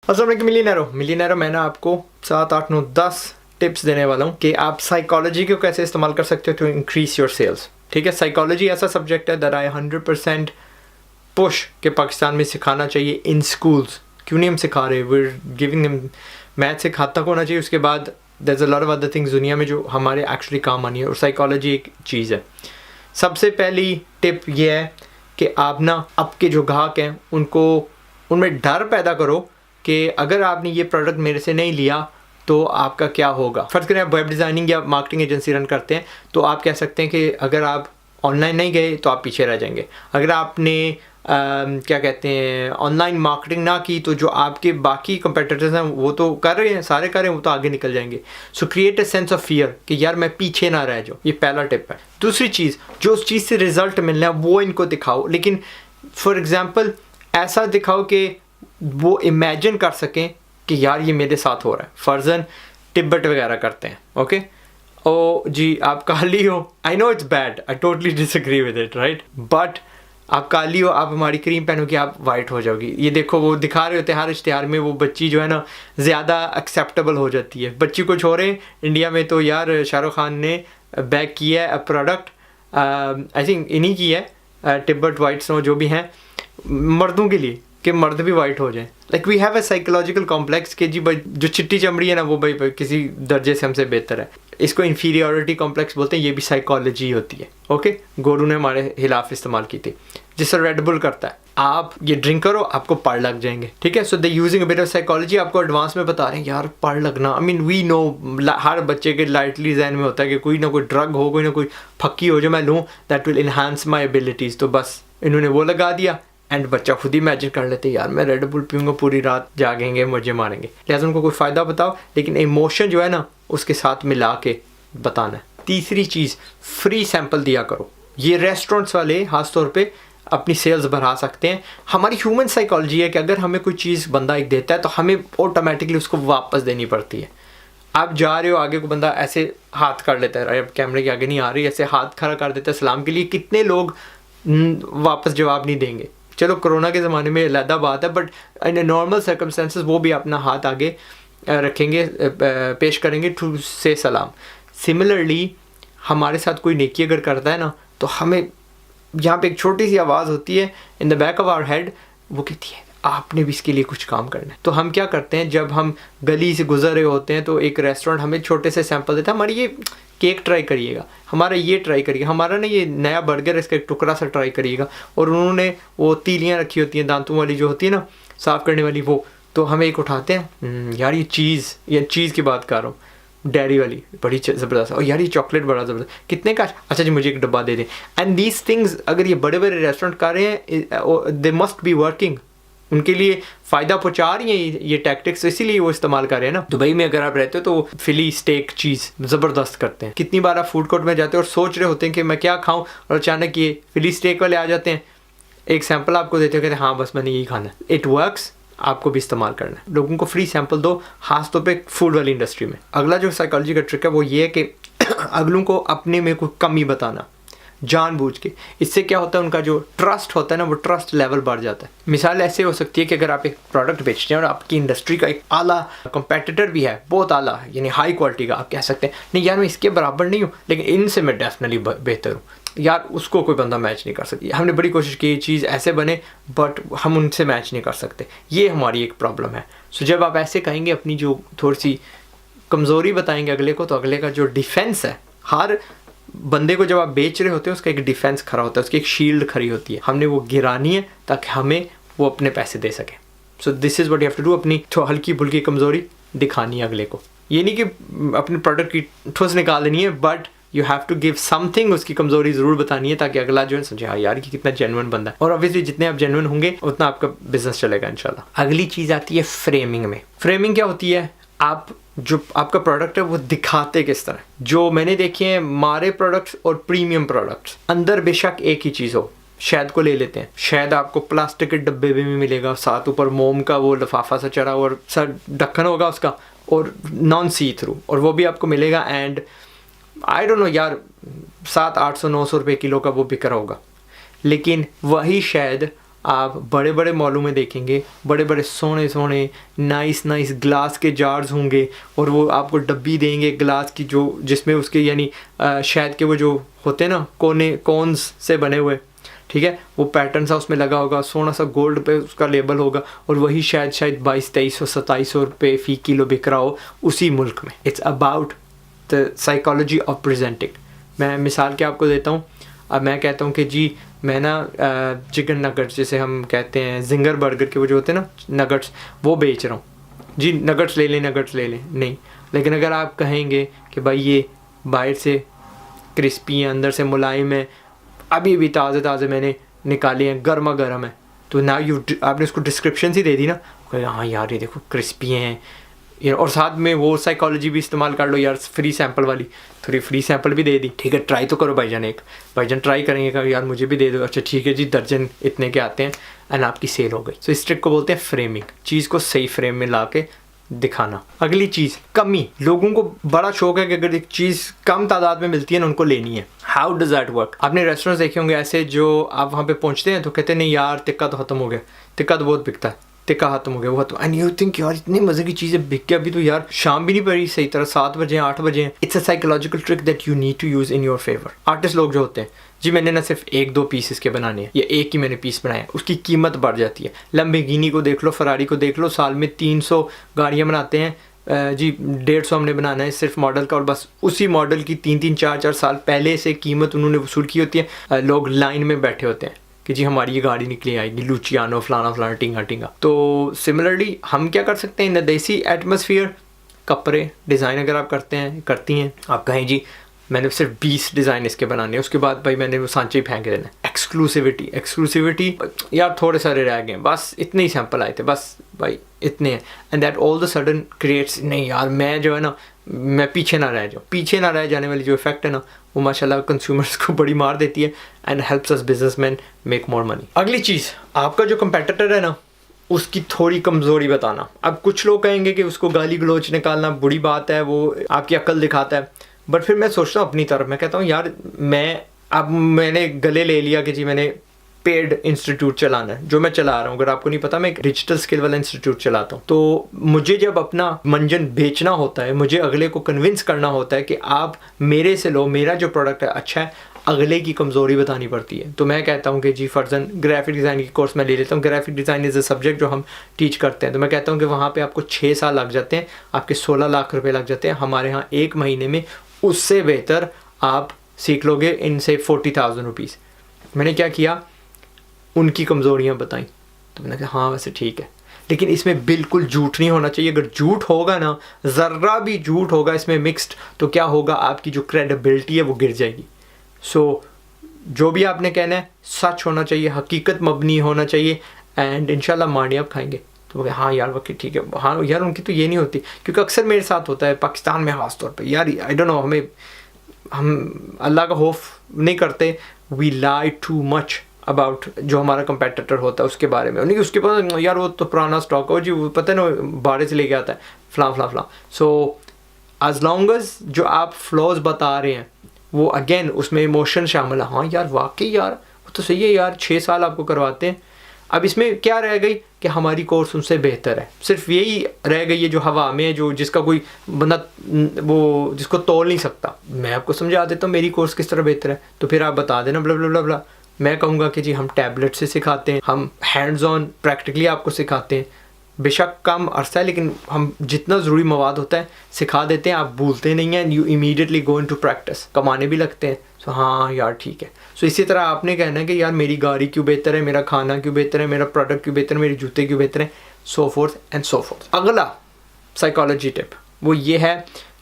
अस्सलाम वालेकुम मिलियनेरो मैं ना आपको 7, 8, 9, 10 टिप्स देने वाला हूँ कि आप साइकोलॉजी को कैसे इस्तेमाल कर सकते हो टू इंक्रीज योर सेल्स। ठीक है, साइकोलॉजी ऐसा सब्जेक्ट है दैट आई 100% पुश के पाकिस्तान में सिखाना चाहिए इन स्कूल्स। क्यों नहीं हम सिखा रहे? We are giving him math से खाद तक होना चाहिए, उसके बाद there is a lot of other things दुनिया में जो हमारे एक्चुअली काम आनी है, और साइकोलॉजी एक चीज़ है। सबसे पहली टिप ये है कि आप ना आपके जो ग्राहक हैं उनमें डर पैदा करो कि अगर आपने ये प्रोडक्ट मेरे से नहीं लिया तो आपका क्या होगा। फ़र्ज़ करें आप वेब डिज़ाइनिंग या मार्केटिंग एजेंसी रन करते हैं तो आप कह सकते हैं कि अगर आप ऑनलाइन नहीं गए तो आप पीछे रह जाएंगे। अगर आपने क्या कहते हैं ऑनलाइन मार्केटिंग ना की तो जो आपके बाकी कंपेटिटर्स हैं वो तो कर रहे हैं, सारे कर रहे हैं, वो तो आगे निकल जाएंगे। सो create a sense of fear कि यार मैं पीछे ना रह जाऊँ। ये पहला टिप है। दूसरी चीज़, जो उस चीज़ से रिजल्ट मिलना है वो इनको दिखाओ, लेकिन फॉर एग्ज़ाम्पल ऐसा दिखाओ कि वो इमेजिन कर सकें कि यार ये मेरे साथ हो रहा है। फ़र्ज़न तिब्बत वगैरह करते हैं, ओके, ओ जी आप काली हो, I know it's bad, I totally disagree with it, right, but आप काली हो, आप हमारी क्रीम पहनोगे, आप वाइट हो जाओगी। ये देखो वो दिखा रहे होते हैं हर इश्तिहार में, वो बच्ची जो है ना ज़्यादा एक्सेप्टेबल हो जाती है। बच्ची को छोड़े इंडिया में तो यार शाहरुख खान ने बैक किया है प्रोडक्ट, आई थिंक इन्हीं की है, तिब्बत वाइट स्नो जो भी हैं, मर्दों के लिए कि मर्द भी वाइट हो जाए। Like we have a psychological complex कि जी भाई जो चिट्टी चमड़ी है ना वो भाई किसी दर्जे से हमसे बेहतर है। इसको इन्फीरियोरिटी कॉम्प्लेक्स बोलते हैं, ये भी साइकोलॉजी होती है। ओके, गोरू ने हमारे खिलाफ इस्तेमाल की थी, जिससे रेड बुल करता है आप ये ड्रिंक करो आपको पढ़ लग जाएंगे। ठीक है, so they using a bit of psychology, आपको एडवांस में बता रहे हैं यार पढ़ लगना। आई मीन वी नो, हर बच्चे के लाइटली जहन में होता है कि कोई ना कोई ड्रग हो, कोई ना कोई फक्की हो जो मैं लूँ that will enhance my abilities. तो बस इन्होंने वो लगा दिया एंड बच्चा खुद ही इमेजिन कर लेते यार मैं रेड बुल पीऊँगा, पूरी रात जागेंगे, मुझे मारेंगे। लिहाजा उनको कोई फ़ायदा बताओ, लेकिन इमोशन जो है ना उसके साथ मिला के बताना है। तीसरी चीज़, फ्री सैंपल दिया करो। ये रेस्टोरेंट्स वाले खास तौर पे अपनी सेल्स बढ़ा सकते हैं। हमारी ह्यूमन साइकोलॉजी है कि अगर हमें कोई चीज़ बंदा एक देता है तो हमें ऑटोमेटिकली उसको वापस देनी पड़ती है। आप जा रहे हो, आगे को बंदा ऐसे हाथ कर लेता है, अब कैमरे के आगे नहीं आ रही, ऐसे हाथ खड़ा कर देता है सलाम के लिए, कितने लोग वापस जवाब नहीं देंगे। चलो कोरोना के ज़माने में अलग बात है, बट इन नॉर्मल सर्कमस्टेंसेस वो भी अपना हाथ आगे रखेंगे, पेश करेंगे टू से सलाम। सिमिलरली हमारे साथ कोई नेकी अगर करता है ना तो हमें यहाँ पे एक छोटी सी आवाज़ होती है in the back of our head, वो कहती है आपने भी इसके लिए कुछ काम करना है। तो हम क्या करते हैं, जब हम गली से गुजर रहे होते हैं तो एक रेस्टोरेंट हमें छोटे से सैंपल देता है, हमारी ये केक ट्राई करिएगा, हमारा ये ट्राई करिएगा, हमारा ना ये नया बर्गर इसका एक टुकड़ा सा ट्राई करिएगा। और उन्होंने वो तीलियाँ रखी होती हैं दांतों वाली जो होती है ना साफ़ करने वाली, वो तो हमें एक उठाते हैं, यार ये चीज़ की बात कर रहा हूँ, डेयरी वाली बड़ी ज़बरदस्त, और यार ये चॉकलेट बड़ा ज़बरदस्त, कितने का? अच्छा जी मुझे एक डब्बा दे दें। एंड दीज थिंग्स अगर ये बड़े बड़े रेस्टोरेंट कर रहे हैं, दे मस्ट बी वर्किंग, उनके लिए फ़ायदा पहुँचा रही हैं ये टैक्टिक्स, इसीलिए वो इस्तेमाल कर रहे हैं ना। दुबई में अगर आप रहते हो तो फिली स्टेक चीज़ ज़बरदस्त करते हैं। कितनी बार आप फूड कोर्ट में जाते हो और सोच रहे होते हैं कि मैं क्या खाऊं, और अचानक ये फिली स्टेक वाले आ जाते हैं, एक सैंपल आपको देते हो, कहते हैं हाँ बस मैंने यही खाना है। इट वर्क्स, आपको भी इस्तेमाल करना है। लोगों को फ्री सैंपल दो, खास तौर पे फूड वाली इंडस्ट्री में। अगला जो साइकोलॉजी का ट्रिक है वो ये है कि अगलों को अपने में कोई कमी बताना जानबूझ के। इससे क्या होता है, उनका जो ट्रस्ट होता है ना वो ट्रस्ट लेवल बढ़ जाता है। मिसाल ऐसे हो सकती है कि अगर आप एक प्रोडक्ट बेचते हैं और आपकी इंडस्ट्री का एक आला कंपेटिटर भी है, बहुत आला है, यानी हाई क्वालिटी का, आप कह सकते हैं नहीं यार मैं इसके बराबर नहीं हूँ, लेकिन इनसे मैं डेफिनेटली बेहतर हूँ, यार उसको कोई बंदा मैच नहीं कर सकती। हमने बड़ी कोशिश की ये चीज़ ऐसे बने, बट हम उनसे मैच नहीं कर सकते, ये हमारी एक प्रॉब्लम है। सो जब आप ऐसे कहेंगे, अपनी जो थोड़ी सी कमज़ोरी बताएंगे अगले को, तो अगले का जो डिफेंस है, हर बंदे को जब आप बेच रहे होते हैं उसका एक डिफेंस खड़ा होता है, उसकी एक शील्ड खड़ी होती है, हमने वो गिरानी है ताकि हमें वो अपने पैसे दे सके। So this is what you have to do, अपनी हल्की फुल्की कमज़ोरी दिखानी है अगले को। ये नहीं कि अपने प्रोडक्ट की ठोस निकाल देनी है, but you have to give something, उसकी कमज़ोरी ज़रूर बतानी है ताकि अगला जो है समझे हाँ यार ये कितना जेन्युइन बंदा है। और ऑब्वियसली जितने आप जेन्युइन होंगे उतना आपका बिजनेस चलेगा इंशाल्लाह। अगली चीज़ आती है फ्रेमिंग में। फ्रेमिंग क्या होती है, आप जो आपका प्रोडक्ट है वो दिखाते किस तरह। जो मैंने देखे हैं मारे प्रोडक्ट्स और प्रीमियम प्रोडक्ट्स, अंदर बेशक एक ही चीज़ हो। शहद को ले लेते हैं, शहद आपको प्लास्टिक के डब्बे में मिलेगा, साथ ऊपर मोम का वो लिफाफा सा चढ़ा और सर ढक्कन होगा उसका, और नॉन सी थ्रू, और वो भी आपको मिलेगा। एंड आई डोंट नो यार 700, 800, 900 रुपये किलो का वो बिक रहा होगा, लेकिन वही शहद आप बड़े बड़े मॉलों में देखेंगे बड़े बड़े सोने सोने नाइस ग्लास के जार्स होंगे और वो आपको डब्बी देंगे ग्लास की जो जिसमें उसके यानी शहद के वो जो होते हैं ना कॉन्स से बने हुए, ठीक है, वो पैटर्न सा उसमें लगा होगा, सोना सा गोल्ड पे उसका लेबल होगा और वही शायद 2200-2300-2700 रुपये फ़ी किलो बिक रहा हो उसी मुल्क में। It's about the psychology of presenting. मैं मिसाल क्या आपको देता हूँ। अब मैं कहता हूँ कि जी मैं ना चिकन नगट्स जैसे हम कहते हैं जिंगर बर्गर के वो जो होते हैं ना नगट्स, वो बेच रहा हूँ जी, नगट्स ले लें नहीं। लेकिन अगर आप कहेंगे कि भाई ये बाहर से क्रिस्पी है अंदर से मुलायम है, अभी ताज़े मैंने निकाले हैं, गर्मा गर्म है, तो ना आपने उसको डिस्क्रिप्शन ही दे दी ना, हाँ यार ये देखो क्रिस्पी हैं यार, और साथ में वो साइकोलॉजी भी इस्तेमाल कर लो यार, फ्री सैंपल वाली थोड़ी फ्री सैंपल भी दे दी, ठीक है ट्राई तो करो भाईजान, भाईजान ट्राई करेंगे कहा यार मुझे भी दे दो, अच्छा ठीक है जी दर्जन इतने के आते हैं, एंड आपकी सेल हो गई। सो इस ट्रिक को बोलते हैं फ्रेमिंग, चीज़ को सही फ्रेम में ला के दिखाना। अगली चीज़ कमी, लोगों को बड़ा शौक है कि अगर एक चीज़ कम तादाद में मिलती है ना उनको लेनी है। How does that work? आपने रेस्टोरेंट्स देखे होंगे ऐसे जो आप वहाँ पे पहुँचते हैं तो कहते हैं नहीं यार टिक्का तो ख़त्म हो गया, टिक्का तो बहुत बिकता है, टिक्का ख़त्म हो गया, वो खत्म, एंड यू थिंक यार इतनी मज़े की चीज़ें बिक गया, अभी तो यार शाम भी नहीं पड़ी सही तरह, 7 बजे 8 बजे। It's a psychological trick that you need to use in your favour. Artist लोग जो होते हैं जी मैंने ना सिर्फ 1-2 पीस इसके बनाने हैं या एक ही मैंने पीस बनाया, उसकी कीमत बढ़ जाती है। लैम्बोर्गिनी को देख लो, फरारी को देख लो, साल में 300 गाड़ियाँ बनाते हैं जी, 150 हमने बनाना है सिर्फ मॉडल का, और बस उसी मॉडल की 3-3 4-4 साल पहले से कीमत उन्होंने वसूल की होती है। लोग लाइन में बैठे होते हैं कि जी हमारी ये गाड़ी निकली आएगी, लुचियानो फलाना टिंगा। तो सिमिलरली हम क्या कर सकते हैं इन देसी एटमॉस्फेयर, कपड़े डिज़ाइन अगर आप करती हैं, आप कहें जी मैंने सिर्फ 20 डिज़ाइन इसके बनाने हैं, उसके बाद भाई मैंने वो सांचे ही फेंक देना। एक्सक्लूसिविटी यार थोड़े सारे रह गए, बस इतने ही सैंपल आए थे, बस भाई इतने हैं, and that all the sudden creates नहीं यार मैं जो है ना मैं पीछे ना रह जाने वाली जो इफेक्ट है ना वो माशाल्लाह कंज्यूमर्स को बड़ी मार देती है and helps us businessman make more money. अगली चीज़, आपका जो कंपेटिटर है ना उसकी थोड़ी कमज़ोरी बताना। अब कुछ लोग कहेंगे कि उसको गाली गलोच निकालना बुरी बात है, वो आपकी अक्ल दिखाता है, बट फिर मैं सोचता हूँ अपनी तरफ, मैं कहता हूँ यार मैंने गले ले लिया कि जी मैंने पेड इंस्टीट्यूट चलाना है, जो मैं चला रहा हूँ। अगर आपको नहीं पता मैं एक डिजिटल स्किल वाला इंस्टीट्यूट चलाता हूँ, तो मुझे जब अपना मंजन बेचना होता है, मुझे अगले को कन्विंस करना होता है कि आप मेरे से लो, मेरा जो प्रोडक्ट है अच्छा है, अगले की कमज़ोरी बतानी पड़ती है। तो मैं कहता हूँ कि जी फर्जन ग्राफिक डिज़ाइन की कोर्स मैं ले लेता हूँ, graphic design is a subject जो हम टीच करते हैं, तो मैं कहता हूँ कि वहाँ पे आपको 6 साल लग जाते हैं, आपके 16 लाख रुपए लग जाते हैं, हमारे यहाँ 1 महीने में उससे बेहतर आप सीख लोगे इन से 40,000 रुपीज़। मैंने क्या किया, उनकी कमज़ोरियाँ बताई, तो मैंने कहा हाँ वैसे ठीक है, लेकिन इसमें बिल्कुल झूठ नहीं होना चाहिए। अगर झूठ होगा ना, ज़र्रा भी झूठ होगा इसमें मिक्स्ड, तो क्या होगा, आपकी जो क्रेडिबिलिटी है वो गिर जाएगी। सो जो भी आपने कहना है सच होना चाहिए, हकीकत मबनी होना चाहिए, एंड इंशाल्लाह मांडी आप खाएंगे। तो बोले हाँ यार वकील ठीक है, हाँ यार उनकी तो ये नहीं होती, क्योंकि अक्सर मेरे साथ होता है पाकिस्तान में ख़ास तौर पे, यार आई डोंट नो, हम अल्लाह का खौफ नहीं करते, we lie too much about जो हमारा कंपेटिटर होता है उसके बारे में। उन्हीं उसके पास यार वो तो पुराना स्टॉक हो जी, वो पता है ना बाहर से लेके आता है फलां। सो एज लॉन्ग एज जो आप फ्लॉज बता रहे हैं वो अगेन उसमें इमोशन शामिल है, हाँ यार वाकई यार वो तो सही है यार, 6 साल आपको करवाते हैं। अब इसमें क्या रह गई कि हमारी कोर्स उनसे बेहतर है, सिर्फ यही रह गई है जो हवा में है, जो जिसका कोई बंदा वो जिसको तोल नहीं सकता। मैं आपको समझा देता हूँ मेरी कोर्स किस तरह बेहतर है, तो फिर आप बता देना ब्ला ब्ला ब्ला ब्ला। मैं कहूँगा कि जी हम टैबलेट से सिखाते हैं, हम हैंड्स ऑन प्रैक्टिकली आपको सिखाते हैं, बेशक कम अरसा है लेकिन हम जितना ज़रूरी मवाद होता है सिखा देते हैं, आप भूलते नहीं हैं, you immediately go into practice, कमाने भी लगते हैं। सो हाँ यार ठीक है। सो इसी तरह आपने कहना है कि यार मेरी गाड़ी क्यों बेहतर है, मेरा खाना क्यों बेहतर है, मेरा प्रोडक्ट क्यों बेहतर है, मेरे जूते क्यों बेहतर हैं, सो फोर्थ एंड सो फोर्थ। अगला साइकोलॉजी टिप वो ये है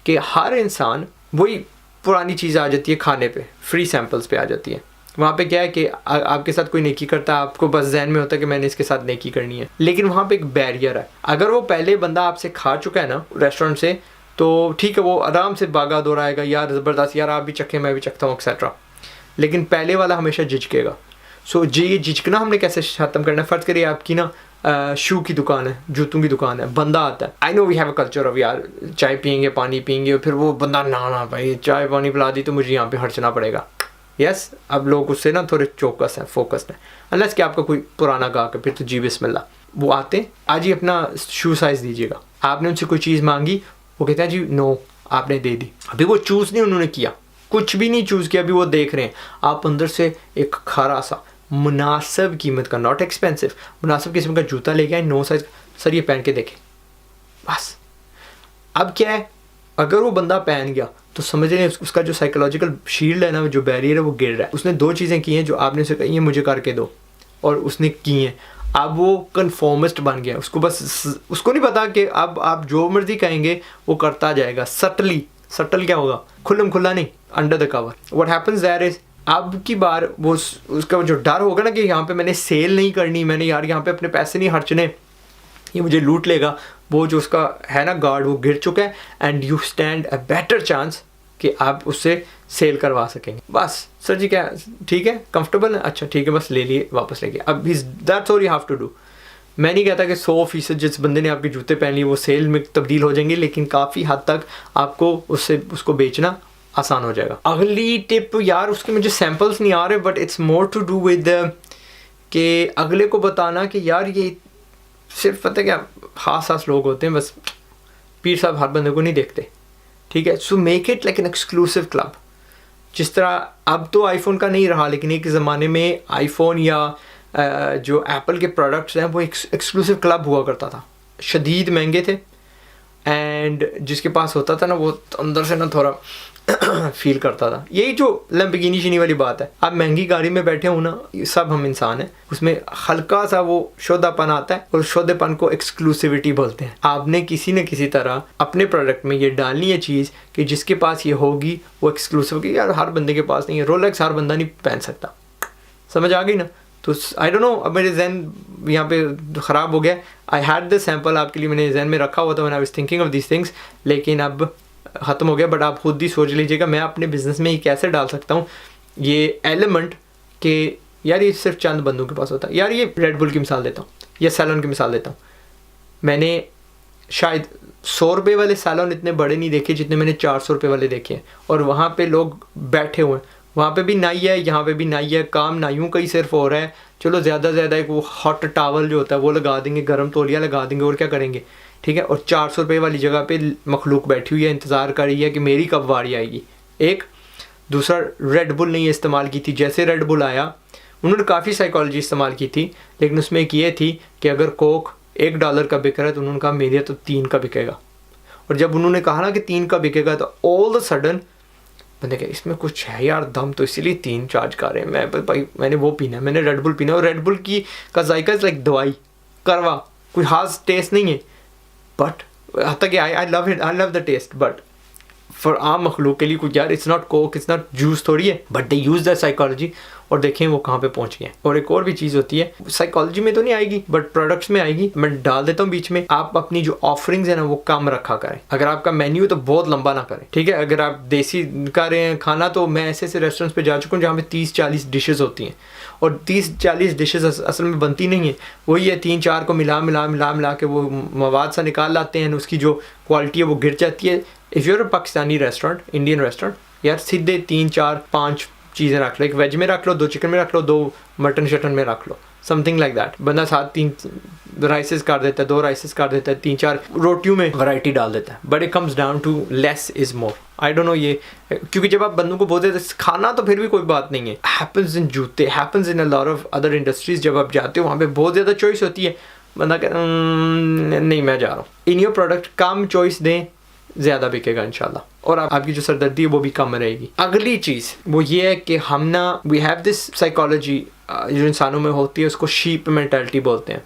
कि हर इंसान, वही पुरानी चीज़ आ जाती है खाने पे, फ्री सैम्पल्स पे आ जाती है। वहाँ पे क्या है कि आपके साथ कोई नेकी करता है, आपको बस जहन में होता है कि मैंने इसके साथ नेकी करनी है, लेकिन वहाँ पे एक बैरियर है। अगर वो पहले बंदा आपसे खा चुका है ना रेस्टोरेंट से, तो ठीक है वो आराम से भागा दोहराएगा, यार ज़बरदस्त, यार आप भी चखें मैं भी चखता हूँ एक्सेट्रा, लेकिन पहले वाला हमेशा झिझकेगा। सो जी ये झिझकना हमने कैसे ख़त्म करना है? फ़र्ज़ करिए आपकी ना शू की दुकान है, जूतों की दुकान है, बंदा आता है, I know we have a culture of यार चाय पियेंगे पानी पियेंगे, फिर वो बंदा ना भाई चाय पानी पिला दी तो मुझे यहाँ पे खर्चना पड़ेगा, यस अब लोग उससे ना थोड़े चौकस हैं, फोकस्ड हैं, अनलेस कि आपका कोई पुराना गाहक है, फिर तो जी बिस्मिल्लाह। वो आते हैं, आज ही अपना शू साइज़ दीजिएगा, आपने उनसे कोई चीज़ मांगी, वो कहते हैं जी नो, आपने दे दी। अभी वो चूज़ नहीं उन्होंने किया, कुछ भी नहीं चूज़ किया, अभी वो देख रहे हैं आप अंदर से एक खरा सा मुनासिब कीमत का, नॉट एक्सपेंसिव, मुनासिब किस्म का जूता लेके आए, 9 साइज़, सर ये पहन के देखें, बस। अब क्या है, अगर वो बंदा पहन गया तो समझ लें उसका जो साइकोलॉजिकल शील्ड है ना, जो बैरियर है वो गिर रहा है। उसने 2 चीज़ें की हैं जो आपने उसे कही हैं मुझे करके दो, और उसने की हैं। अब वो कन्फॉर्मिस्ट बन गया, उसको बस उसको नहीं पता कि अब आप जो मर्जी कहेंगे वो करता जाएगा, सटल क्या होगा, खुल्लम खुल्ला नहीं, under the cover. What happens there is, अब की बार वो उसका जो डर होगा ना कि यहाँ पे मैंने सेल नहीं करनी, मैंने यार यहाँ पे अपने पैसे नहीं खर्चने, ये मुझे लूट लेगा, वो जो उसका है ना गार्ड वो गिर चुका है, and you stand a better chance कि आप उससे सेल करवा सकेंगे। बस सर जी क्या ठीक है, कंफर्टेबल है, अच्छा ठीक है, बस ले लिए, वापस लेके। अब that's all you have to do. मैं नहीं कहता कि 100% जिस बंदे ने आपके जूते पहन लिए वो सेल में तब्दील हो जाएंगे, लेकिन काफ़ी हद तक आपको उसको बेचना आसान हो जाएगा। अगली टिप यार, उसके मुझे सैम्पल्स नहीं आ रहे, but it's more to do with कि अगले को बताना कि यार ये सिर्फ पता क्या खास लोग होते हैं, बस पीर साहब हर बंदे को नहीं देखते, ठीक है। So make it like an exclusive club. जिस तरह अब तो आईफोन का नहीं रहा, लेकिन एक ज़माने में आईफोन या जो एप्पल के प्रोडक्ट्स हैं वो एक्सक्लूसिव क्लब हुआ करता था, शदीद महंगे थे, एंड जिसके पास होता था ना वो अंदर से ना थोड़ा फील करता था। यही जो लैम्बोर्गिनी शिनी वाली बात है, आप महंगी गाड़ी में बैठे हो ना, सब हम इंसान हैं, उसमें हल्का सा वो शोधापन आता है, और शोधेपन को एक्सक्लूसिविटी बोलते हैं। आपने किसी न किसी तरह अपने प्रोडक्ट में ये डालनी है चीज़ कि जिसके पास ये होगी वो एक्सक्लूसिव होगी। यार हर बंदे के पास नहीं है, रोलेक्स हर बंदा नहीं पहन सकता, समझ आ गई ना। तो आई डोंट नो, अब मेरे जहन यहाँ पे ख़राब हो गया। आई हैड द सैम्पल आपके लिए मैंने जहन में रखा हुआ था when I was thinking of these things, लेकिन अब ख़त्म हो गया। बट आप खुद ही सोच लीजिएगा मैं अपने बिज़नेस में ही कैसे डाल सकता हूँ ये एलिमेंट कि यार ये सिर्फ चंद बंदों के पास होता है। यार ये रेड बुल की मिसाल देता हूँ या सैलून की मिसाल देता हूँ। मैंने शायद 100 रुपये वाले सैलून इतने बड़े नहीं देखे जितने मैंने 400 रुपये वाले देखे हैं, और वहाँ पे लोग बैठे हुए हैं, वहाँ पे भी नाई है, यहाँ पे भी नाई है, काम नाइयों का ही सिर्फ हो रहा है। चलो ज़्यादा से ज़्यादा एक वो हॉट टावल जो होता है वो लगा देंगे, गर्म तौलिया लगा देंगे, और क्या करेंगे, ठीक है। और 400 रुपये वाली जगह पे मखलूक बैठी हुई है, इंतज़ार कर रही है कि मेरी कब बारी आएगी। एक दूसरा, रेड बुल नहीं इस्तेमाल की थी। जैसे रेड बुल आया उन्होंने काफ़ी साइकोलॉजी इस्तेमाल की थी, लेकिन उसमें एक ये थी कि अगर कोक $1 का बिक रहा है तो उन्होंने कहा मेरे तो 3 का बिकेगा। और जब उन्होंने कहा ना कि 3 का बिकेगा तो ऑल द सडन मैंने कहा इसमें कुछ है यार दम, तो इसीलिए 3 चार्ज कर रहे हैं। मैं भाई मैंने वो पीना है, मैंने रेड बुल पीना, और रेड बुल का जायका लाइक दवाई, करवा, कोई खास टेस्ट नहीं है, बट हत्ता कि I love it, I love the taste. But for आम मखलूक के लिए कुछ यार it's not coke, it's not juice थोड़ी है, but they use the psychology, और देखें वो कहाँ पे पहुँच गए। और एक और भी चीज़ होती है, साइकोलॉजी में तो नहीं आएगी बट प्रोडक्ट्स में आएगी, मैं डाल देता हूँ बीच में। आप अपनी जो ऑफरिंग्स है ना वो कम रखा करें। अगर आपका मेन्यू तो बहुत लंबा ना करें, ठीक है। अगर आप देसी कर रहे हैं खाना, तो मैं ऐसे ऐसे रेस्टोरेंट्स पे जा चुका हूँ जहाँ पे 30-40 डिशेज़ होती हैं, और 30-40 डिशेज़ असल में बनती नहीं है, वही है 3-4 को मिला के वो मवाद सा निकाल लाते हैं, उसकी जो क्वालिटी है वो गिर जाती है। If you're a Pakistani restaurant, Indian restaurant, यार सीधे 3-4-5 चीज़ें रख लो, एक वेज में रख लो, 2 चिकन में रख लो, 2 मटन शटन में रख लो, समथिंग लाइक दैट। बंदा 3 राइसेस कर देता है, 2 राइसेस कर देता है, 3-4 रोटियों में वैरायटी डाल देता है। But it comes down to less is more. I don't know ये, क्योंकि जब आप बंदों को बोलते हैं खाना तो फिर भी कोई बात नहीं है, हैपन्स इन जूते, happens in a lot of other industries. जब आप जाते हो वहाँ पे बहुत ज़्यादा चॉइस होती है, बंदा कहता नहीं मैं जा रहा हूँ। In your product come choice दें, ज़्यादा बिकेगा इंशाल्लाह, और आपकी जो सरदर्दी है वो भी कम रहेगी। अगली चीज़ वो ये है कि हम ना वी हैव दिस साइकोलॉजी जो इंसानों में होती है, उसको शीप मेंटालिटी बोलते हैं,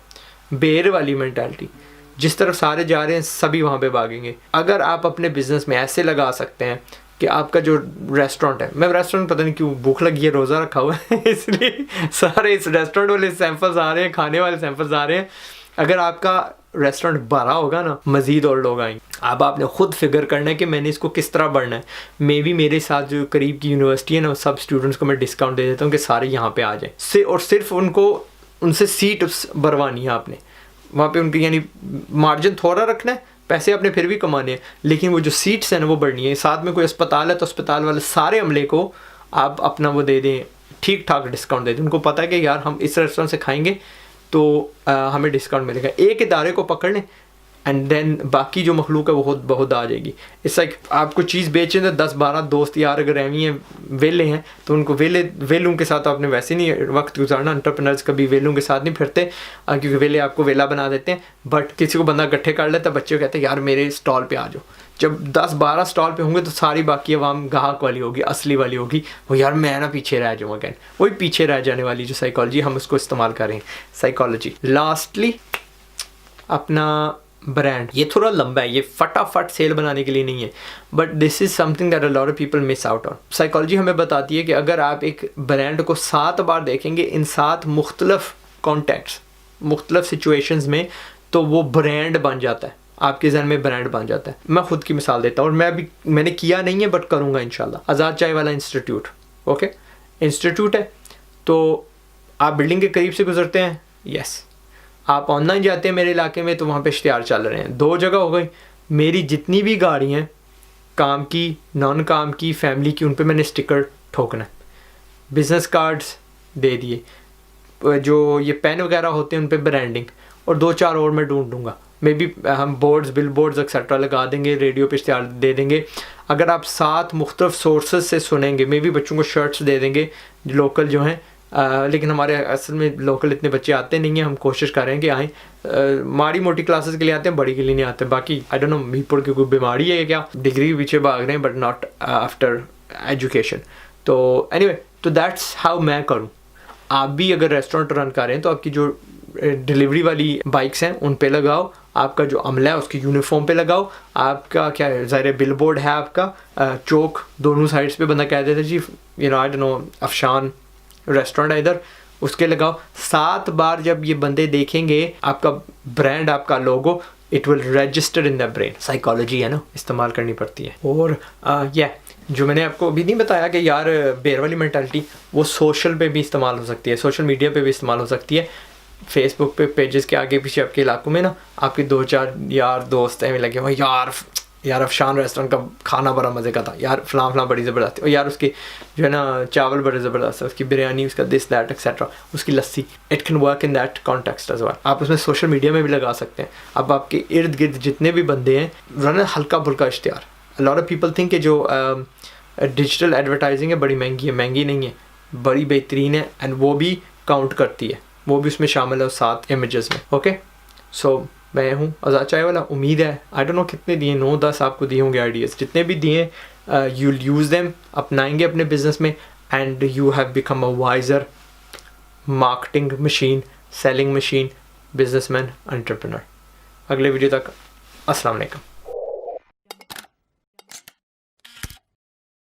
बेर वाली मेंटालिटी। जिस तरफ सारे जा रहे हैं सभी वहाँ पे भागेंगे। अगर आप अपने बिजनेस में ऐसे लगा सकते हैं कि आपका जो रेस्टोरेंट है, मैं रेस्टोरेंट पता नहीं क्यों भूख लगी है, रोज़ा रखा हुआ है इसलिए सारे इस रेस्टोरेंट वाले सैंपल्स आ रहे हैं, खाने वाले सैंपल्स आ रहे हैं। अगर आपका रेस्टोरेंट भरा होगा ना, मज़ीद और लोग आएंगे। अब आपने खुद फिगर करना है कि मैंने इसको किस तरह बढ़ना है। मे भी मेरे साथ जो करीब की यूनिवर्सिटी है ना, सब स्टूडेंट्स को मैं डिस्काउंट दे देता हूँ कि सारे यहाँ पे आ जाएं, और सिर्फ उनसे सीट भरवानी है आपने वहाँ पे, उनकी यानी मार्जिन थोड़ा रखना है, पैसे आपने फिर भी कमाने हैं, लेकिन वो जो सीट्स हैं ना वो बढ़नी है। साथ में कोई अस्पताल है तो अस्पताल वाले सारे अमले को आप अपना वो दे दें, ठीक ठाक डिस्काउंट दे दें। उनको पता है कि यार हम इस रेस्टोरेंट से खाएंगे तो हमें डिस्काउंट मिलेगा। एक इदारे को पकड़ लें एंड देन बाकी जो मखलूक है वो बहुत आ जाएगी। इस लाइक आपको चीज़ बेचें तो 10-12 दोस्त यार अगर एवी हैं, वेले हैं, तो उनको वेलों के साथ आपने वैसे नहीं वक्त गुजारना। एंटरप्रेन्योर्स कभी वेलों के साथ नहीं फिरते क्योंकि वेले आपको वेला बना देते हैं। बट किसी को बंदा इकट्ठे कर लेता है, बच्चे कहते हैं यार मेरे स्टॉल पे आ जाओ। जब 10-12 स्टॉल पे होंगे तो सारी बाकी आवाम गाहक वाली होगी, असली वाली होगी। वो यार मैं ना पीछे रह जाऊँ अगैन, वही पीछे रह जाने वाली जो साइकोलॉजी हम उसको इस्तेमाल करें, साइकोलॉजी। लास्टली अपना ब्रांड, ये थोड़ा लंबा है, ये फटाफट सेल बनाने के लिए नहीं है, but this is something that a lot of people miss out on. Psychology हमें बताती है कि अगर आप एक ब्रांड को 7 बार देखेंगे इन 7 मुख्तलिफ कॉन्टेक्ट्स, मुख्तलिफ सिचुएशंस में, तो वो ब्रांड बन जाता है, आपके जहन में ब्रांड बन जाता है। मैं खुद की मिसाल देता हूँ, और मैंने किया नहीं है बट करूँगा इंशाल्लाह। आज़ाद चाय वाला इंस्टीट्यूट, ओके, इंस्टीट्यूट है, तो आप बिल्डिंग के करीब से गुजरते हैं, यस। आप ऑनलाइन जाते हैं मेरे इलाके में तो वहाँ पे इश्तिहार चल रहे हैं। 2 जगह हो गई। मेरी जितनी भी गाड़ी हैं, काम की, नॉन काम की, फैमिली की, उन पे मैंने स्टिकर ठोकना है। बिज़नेस कार्ड्स दे दिए, जो ये पेन वगैरह होते हैं उन पे ब्रांडिंग, और 2-4 और मैं ढूंढूंगा। मे बी हम बोर्ड्स, बिल बोर्ड्स एक्सेट्रा लगा देंगे, रेडियो पे इश्तिहार दे देंगे। अगर आप 7 मुख्तलिफ सोर्सेज से सुनेंगे, मे बी बच्चों को शर्ट्स दे देंगे लोकल जो हैं। लेकिन हमारे असल में लोकल इतने बच्चे आते नहीं हैं, हम कोशिश कर रहे हैं कि आएँ। माड़ी मोटी क्लासेस के लिए आते हैं, बड़ी के लिए नहीं आते। बाकी आई डोंट नो मीरपुर की कोई बीमारी है क्या, डिग्री के पीछे भाग रहे हैं बट नॉट आफ्टर एजुकेशन। तो एनीवे, तो दैट्स हाउ मैं करूँ। आप भी अगर रेस्टोरेंट रन कर रहे हैं तो आपकी जो डिलीवरी वाली बाइक्स हैं उन पे लगाओ, आपका जो अमला है उसकी यूनिफॉर्म पे लगाओ, आपका क्या है, ज़ाहिर बिल बोर्ड है आपका, चौक दोनों साइड्स पे बंदा कह देता है जी you know I don't know Afshan restaurant है इधर, उसके लगाओ। 7 बार जब ये बंदे देखेंगे आपका ब्रांड, आपका logo, it will register in the brain. Psychology है ना, इस्तेमाल करनी पड़ती है। और जो मैंने आपको अभी नहीं बताया कि यार बेर वाली मेंटालिटी, वो सोशल पे भी इस्तेमाल हो सकती है, सोशल मीडिया पे भी इस्तेमाल हो सकती है। फेसबुक पे पेजेस के आगे पीछे आपके इलाकों में ना आपके 2-4 यार दोस्त हैं लगे हुए, यार अफशान रेस्टोरेंट का खाना बड़ा मज़े का था, यार फलां बड़ी ज़बरदस्त, और यार उसके जो है ना चावल बड़े ज़बरदस्त है, उसकी बिरयानी, उसका दिस दैट एक्सेट्रा, उसकी लस्सी। It can work in that context as well. आप उसमें सोशल मीडिया में भी लगा सकते हैं। अब आपके इर्द गिर्द जितने भी बंदे हैं, रन हल्का फुल्का इश्तिहार। अ लॉट ऑफ पीपल थिंक कि जो डिजिटल एडवर्टाइजिंग है बड़ी महंगी है, महंगी नहीं है, बड़ी बेहतरीन है, एंड वो भी काउंट करती है, वो भी उसमें शामिल है उस 7 इमेजेस में। ओके, सो मैं हूँ आज़ाद चाय वाला। उम्मीद है, आई डोंट नो कितने दिए, 9-10 आपको दिए होंगे आइडियाज़, जितने भी दिए यू विल यूज़ देम, अपनाएंगे अपने बिजनेस में, and you have become a wiser marketing machine, selling machine, businessman, entrepreneur. अगले वीडियो तक अस्सलाम वालेकुम।